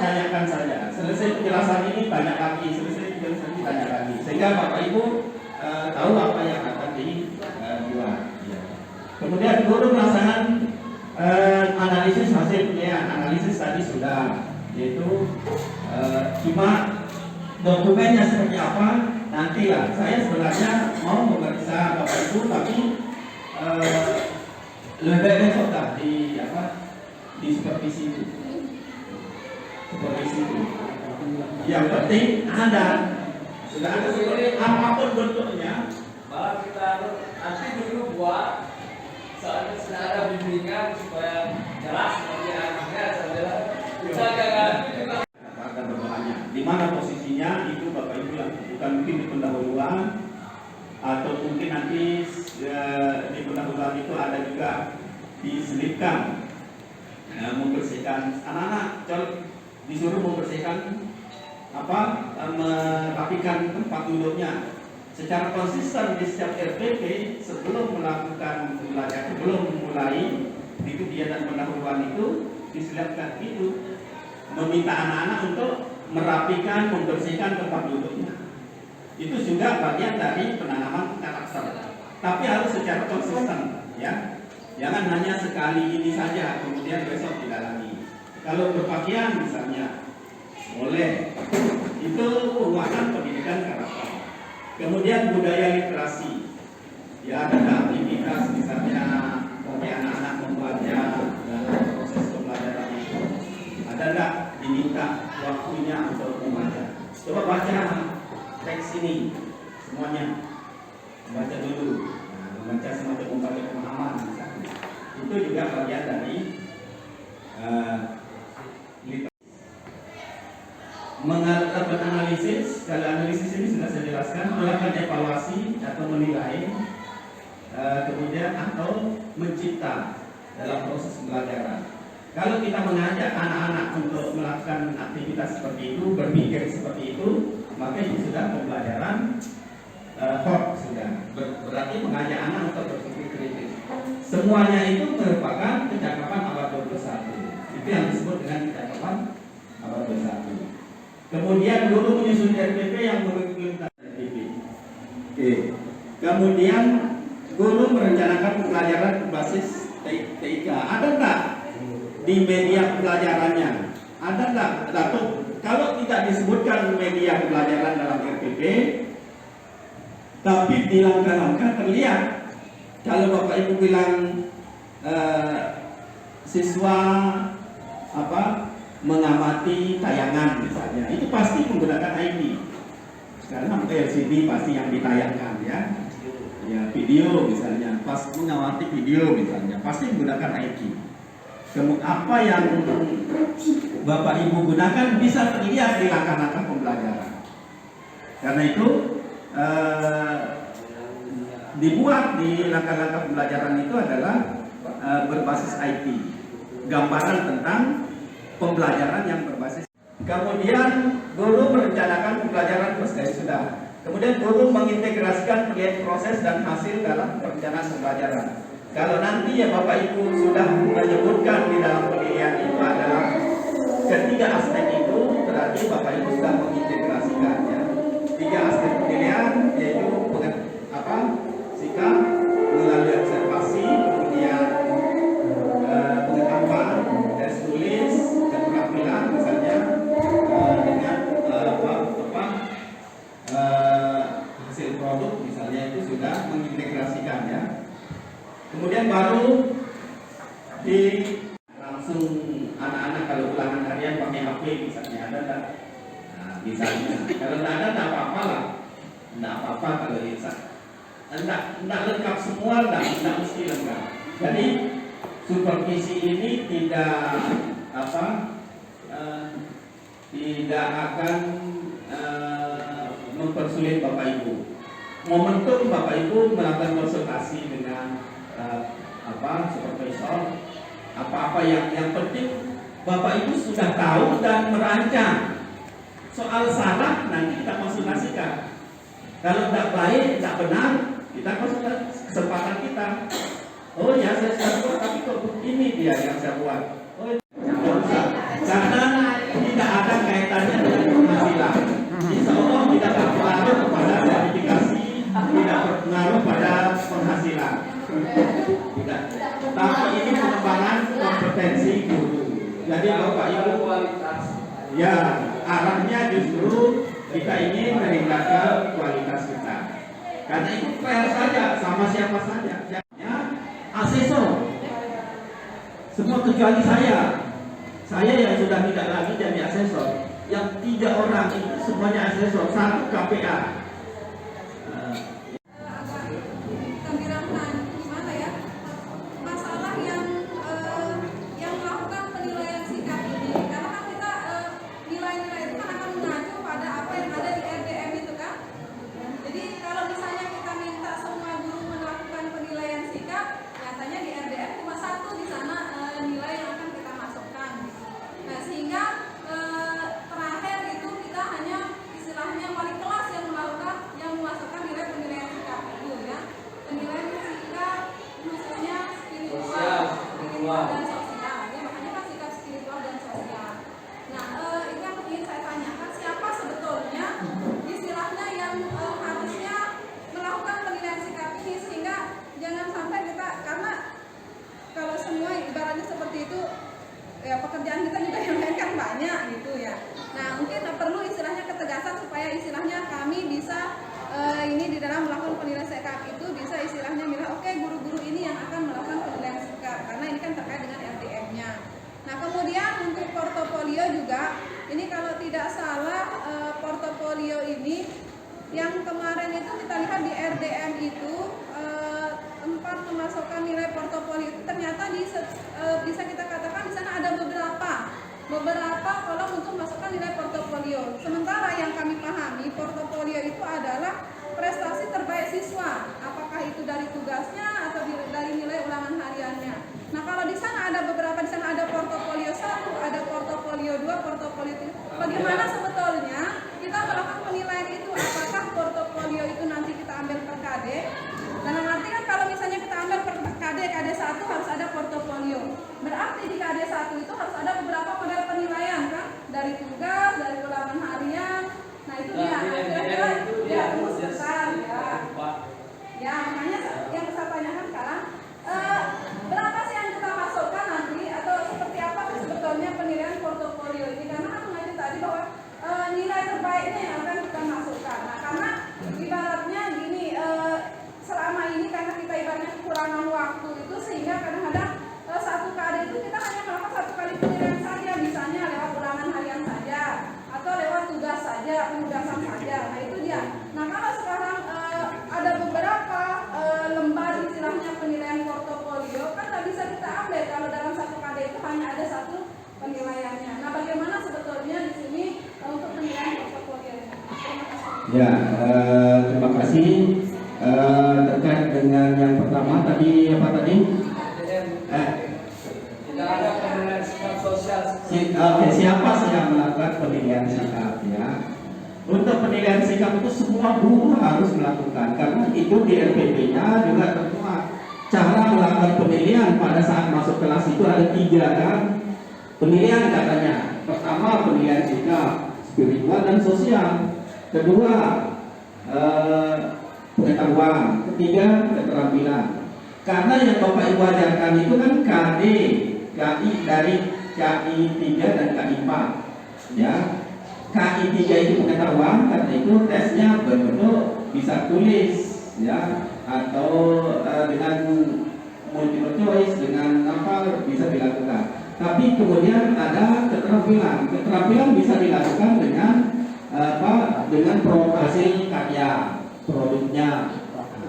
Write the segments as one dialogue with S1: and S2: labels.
S1: tanyakan saja. Selesai penjelasan ini tanya lagi, selesai penjelasan ini tanya lagi, sehingga Bapak Ibu tahu apa yang akan dibuat. Ya. Kemudian guru melaksanakan analisis hasil penilaian. Analisis tadi sudah, yaitu cuma dokumennya seperti apa nantilah. Saya sebenarnya mau memeriksa Bapak Ibu, tapi lebih baik besok dah di supervisi itu. Yang penting ada, sudah ada seperti apapun bentuknya.
S2: Malah kita nanti dulu buat soalnya sudah ada bimbingan supaya jelas seperti anaknya saudara. Bisa jangan
S1: Ada berbahannya. Di mana posisinya itu Bapak Ibu lakukan, mungkin di pendahuluan atau mungkin nanti di pendahuluan itu ada juga diselipkan membersihkan anak-anak, disuruh membersihkan merapikan tempat duduknya secara konsisten di setiap RPP sebelum melakukan pembelajaran, sebelum mulai di kegiatan pendahuluan itu diselipkan itu meminta anak-anak untuk merapikan, membersihkan tempat duduknya. Itu juga bagian dari penanaman karakter, tapi harus secara konsisten, ya. Jangan hanya sekali ini saja, kemudian besok tidak lagi. Kalau berpakaian misalnya, boleh. Itu penguatan pendidikan karakter. Kemudian budaya literasi. Ya, ada aktivitas misalnya bagi anak-anak membaca dalam proses pembelajaran itu. Ada enggak diminta waktunya untuk membaca? Coba baca teks ini semuanya. Baca dulu. Membaca semacam membaca pemahaman misalnya. Itu juga bagian dari melakukan analisis. Kalau analisis ini sudah saya jelaskan, melakukan evaluasi atau menilai, kemudian atau mencipta dalam proses pembelajaran. Kalau kita mengajak anak-anak untuk melakukan aktivitas seperti itu, berpikir seperti itu, maka itu sudah pembelajaran sudah berarti mengajak anak untuk berpikir kritis. Semuanya itu merupakan kecakapan abad 21. Itu yang disebut dengan kecakapan abad 21. Kemudian guru menyusun RPP yang mengimplementasikan RPP. Oke. Kemudian guru merencanakan pembelajaran berbasis TIK. Ada enggak di media pembelajarannya? Ada enggak? Kalau tidak disebutkan media pembelajaran dalam RPP, tapi di langkah-langkah terlihat. Kalau Bapak Ibu bilang siswa mengamati tayangan misalnya, itu pasti menggunakan ID. Sekarang LCD pasti yang ditayangkan, ya. Ya, video misalnya, pas mengamati video misalnya, pasti menggunakan ID. Kemudian apa yang Bapak Ibu gunakan bisa terlihat di langkah-langkah pembelajaran. Karena itu dibuat di langkah-langkah pembelajaran itu adalah berbasis IT, gambaran tentang pembelajaran yang berbasis. Kemudian guru merencanakan pembelajaran sudah. Kemudian guru mengintegrasikan melihat proses dan hasil dalam perencanaan pembelajaran. Kalau nanti ya Bapak Ibu sudah menyebutkan di dalam penilaian itu adalah ketiga aspek itu, berarti Bapak Ibu sudah mengintegrasikannya. Tiga aspek penilaian yaitu sikap melalui observasi, kemudian pengetahuan, tes tulis, keterampilan misalnya dengan hasil produk misalnya itu sudah mengintegrasikan, ya. Kemudian baru di langsung anak-anak kalau ulangan harian pakai HP misalnya, ada tak? Nah, misalnya kalau tidak ada tak apa-apa lah, tidak apa-apa kalau tidak lengkap semua, tidak mesti lengkap. Jadi supervisi ini tidak akan mempersulit Bapak Ibu. Momentum Bapak Ibu melakukan konsultasi dengan supervisor, apa-apa yang penting Bapak Ibu sudah tahu dan merancang. Soal salah nanti kita konsultasikan. Kalau tidak baik, tidak benar, kita konsultasi, kesempatan kita. Oh ya, saya sudah buat, tapi kok ini dia yang saya buat. Oh, karena tidak Tidak. Tapi ini pengembangan kompetensi guru. Jadi Bapak Ibu,
S2: kualitas.
S1: ya arahnya justru kita ingin meningkatkan kualitas kita. Karena itu fair saja sama siapa saja. Ya, asesor. Semua kecuali saya. Saya yang sudah tidak lagi jadi asesor. Yang 3 orang itu semuanya asesor, 1 KPA.
S3: Ya, pekerjaan kita juga yang lain kan banyak gitu ya. Nah, mungkin perlu istilahnya ketegasan supaya istilahnya kami bisa ini di dalam melakukan penilaian sikap itu bisa istilahnya bilang oke, guru-guru ini yang akan melakukan penilaian sikap karena ini kan terkait dengan RDM-nya. Nah, kemudian untuk portofolio juga ini kalau tidak salah portofolio ini yang kemarin itu kita lihat di RDM itu tempat memasukkan nilai portofolio itu ternyata bisa kita katakan di sana ada beberapa kolom untuk masukkan nilai portofolio. Sementara yang kami pahami portofolio itu adalah prestasi terbaik siswa, apakah itu dari tugasnya atau dari nilai ulangan hariannya. Nah, kalau di sana ada beberapa, di sana ada portofolio 1, ada portofolio 2, portofolio 3. Bagaimana sebetulnya kita melakukan penilaian itu? Apakah portofolio itu nanti kita ambil per KD? Dalam arti kan kalau misalnya kita ambil per KD 1 harus ada portofolio. Berarti di KD 1 itu harus ada beberapa model penilaian kan? Dari tugas, dari ulangan harian. Nah, itu dia. Kira-kira ya rumus besar ya. Ya, makanya yang saya tanyakan sekarang berapa sih yang kita masukkan nanti atau seperti apa sih sebetulnya penilaian portofolio ini? Karena aku ngaji tadi bahwa nilai terbaiknya yang akan kita masukkan. Nah, karena ibaratnya gini, selama ini karena kita ibaratnya kekurangan waktu itu sehingga kadang-kadang satu KD itu kita hanya melakukan 1 kali penilaian saja, misalnya lewat ulangan harian saja atau lewat tugas saja, penugasan saja. Nah, itu dia. Nah, kalau sekarang ada beberapa lembar istilahnya penilaian portofolio kan nggak bisa kita ambil kalau dalam 1 KD itu hanya ada 1 penilaiannya. Nah, bagaimana sebetulnya di sini untuk penilaian portofolio? Terima kasih.
S1: Ya, terima kasih. Terkait dengan yang pertama tadi apa tadi?
S2: Tidak ada penilaian sikap sosial.
S1: Oke, siapa sih yang melakukan penilaian sikap ya? Untuk penilaian sikap itu semua guru harus melakukan karena itu di RPP-nya juga termuat. Cara melakukan penilaian pada saat masuk kelas itu ada 3 kan? Penilaian katanya. Pertama penilaian sikap, spiritual dan sosial. Kedua pengetahuan, ketiga keterampilan. Karena yang Bapak Ibu ajarkan itu kan KD, KI dari KI 3 dan KI 4. Ya. KI 3 itu pengetahuan, karena itu tesnya berbentuk bisa tulis ya atau dengan multiple choice dengan apa bisa dilakukan. Tapi kemudian ada keterampilan. Keterampilan bisa dilakukan dengan dengan hasil karya produknya,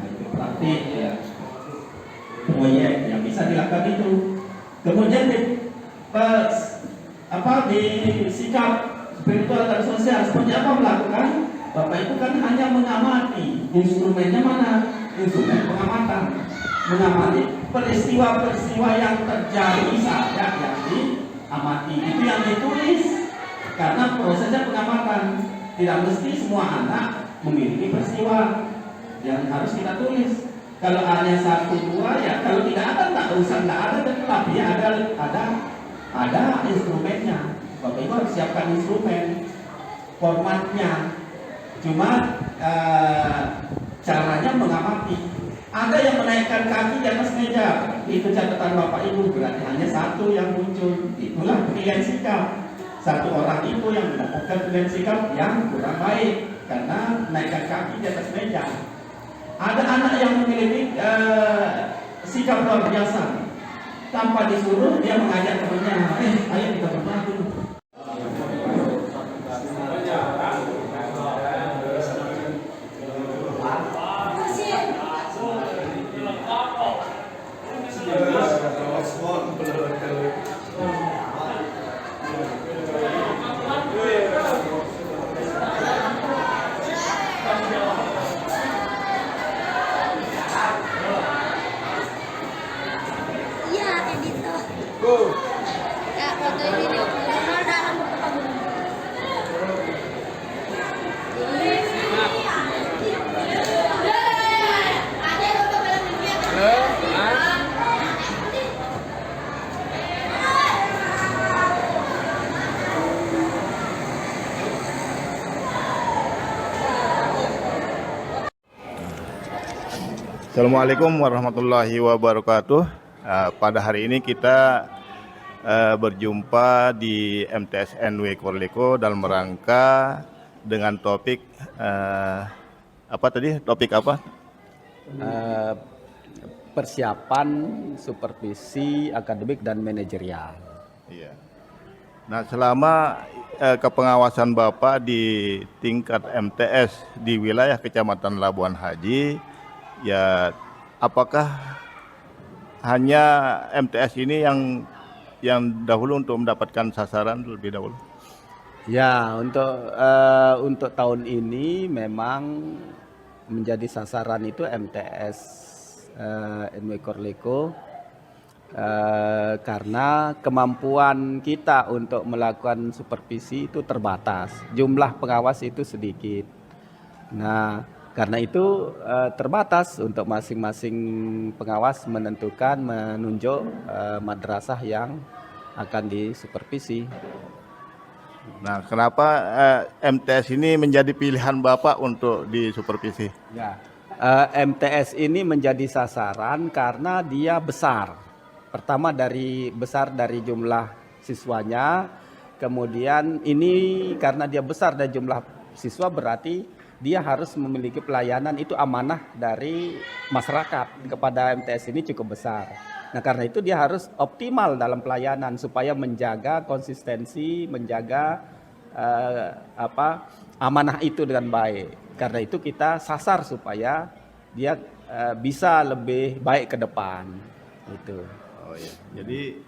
S1: itu praktik ya, proyek yang bisa dilakukan itu. Kemudian di sikap spiritual dan sosial seperti apa melakukan? Bapak itu kan hanya mengamati. Instrumennya mana? Instrumen pengamatan. Mengamati peristiwa-peristiwa yang terjadi saja yang diamati. Itu yang ditulis. Karena prosesnya pengamatan. Tidak mesti semua anak memiliki peristiwa yang harus kita tulis. Kalau hanya 1, 2 ya kalau tidak ada tak usah tidak ada, tapi ada instrumennya. Bapak Ibu harus siapkan instrumen, formatnya. Cuma caranya mengamati Ada yang menaikkan kaki di atas meja, itu catatan Bapak Ibu, berarti hanya satu yang muncul. Itulah pilihan sikap. Satu orang itu yang mendapatkan pilihan sikap yang kurang baik karena menaikkan kaki di atas meja. Ada anak yang memiliki sikap luar biasa. Tanpa disuruh dia mengajak temannya, ayo kita berdoa dulu.
S4: Iya, editor. Ya, foto video. Ada rambut kamu. Ada foto film dia.
S5: Assalamualaikum warahmatullahi wabarakatuh. Pada hari ini kita berjumpa di MTSNW Korleko dalam rangka dengan topik apa tadi? Topik apa?
S6: Persiapan supervisi akademik dan manajerial.
S5: Iya. Nah, selama kepengawasan Bapak di tingkat MTS di wilayah Kecamatan Labuan Haji, ya apakah hanya MTS ini yang dahulu untuk mendapatkan sasaran lebih dahulu?
S6: Ya, untuk tahun ini memang menjadi sasaran itu MTS NW Korleko karena kemampuan kita untuk melakukan supervisi itu terbatas, jumlah pengawas itu sedikit. Nah, karena itu terbatas untuk masing-masing pengawas menunjuk madrasah yang akan disupervisi.
S5: Nah, kenapa MTS ini menjadi pilihan Bapak untuk disupervisi?
S6: Ya, MTS ini menjadi sasaran karena dia besar. Pertama besar dari jumlah siswanya, kemudian ini karena dia besar dari jumlah siswa berarti dia harus memiliki pelayanan, itu amanah dari masyarakat kepada MTS ini cukup besar. Nah, karena itu dia harus optimal dalam pelayanan supaya menjaga konsistensi, menjaga amanah itu dengan baik. Karena itu kita sasar supaya dia bisa lebih baik ke depan. Itu.
S5: Oh iya. Jadi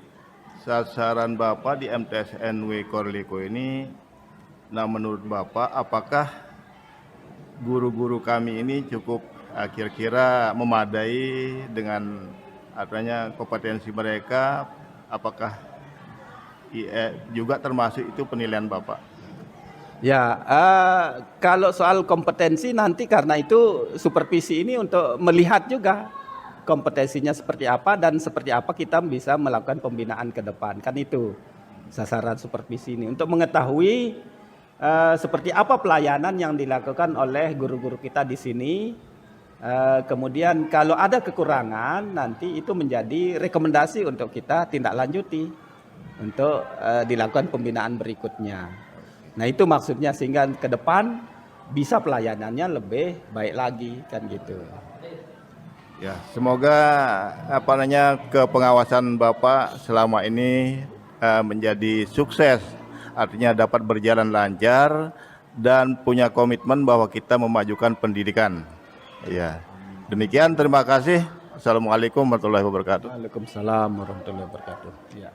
S5: sasaran Bapak di MTSNW Korleko ini, nah menurut Bapak apakah guru-guru kami ini cukup kira-kira memadai dengan adanya kompetensi mereka? Apakah juga termasuk itu penilaian Bapak?
S6: Ya, kalau soal kompetensi nanti karena itu supervisi ini untuk melihat juga kompetensinya seperti apa dan seperti apa kita bisa melakukan pembinaan ke depan. Kan itu sasaran supervisi ini untuk mengetahui seperti apa pelayanan yang dilakukan oleh guru-guru kita di sini. Kemudian kalau ada kekurangan nanti itu menjadi rekomendasi untuk kita tindak lanjuti untuk dilakukan pembinaan berikutnya. Nah, itu maksudnya sehingga ke depan bisa pelayanannya lebih baik lagi kan gitu.
S5: Ya, semoga kepengawasan Bapak selama ini menjadi sukses, artinya dapat berjalan lancar dan punya komitmen bahwa kita memajukan pendidikan. Ya, demikian, terima kasih. Assalamualaikum warahmatullahi wabarakatuh.
S6: Waalaikumsalam warahmatullahi wabarakatuh. Ya.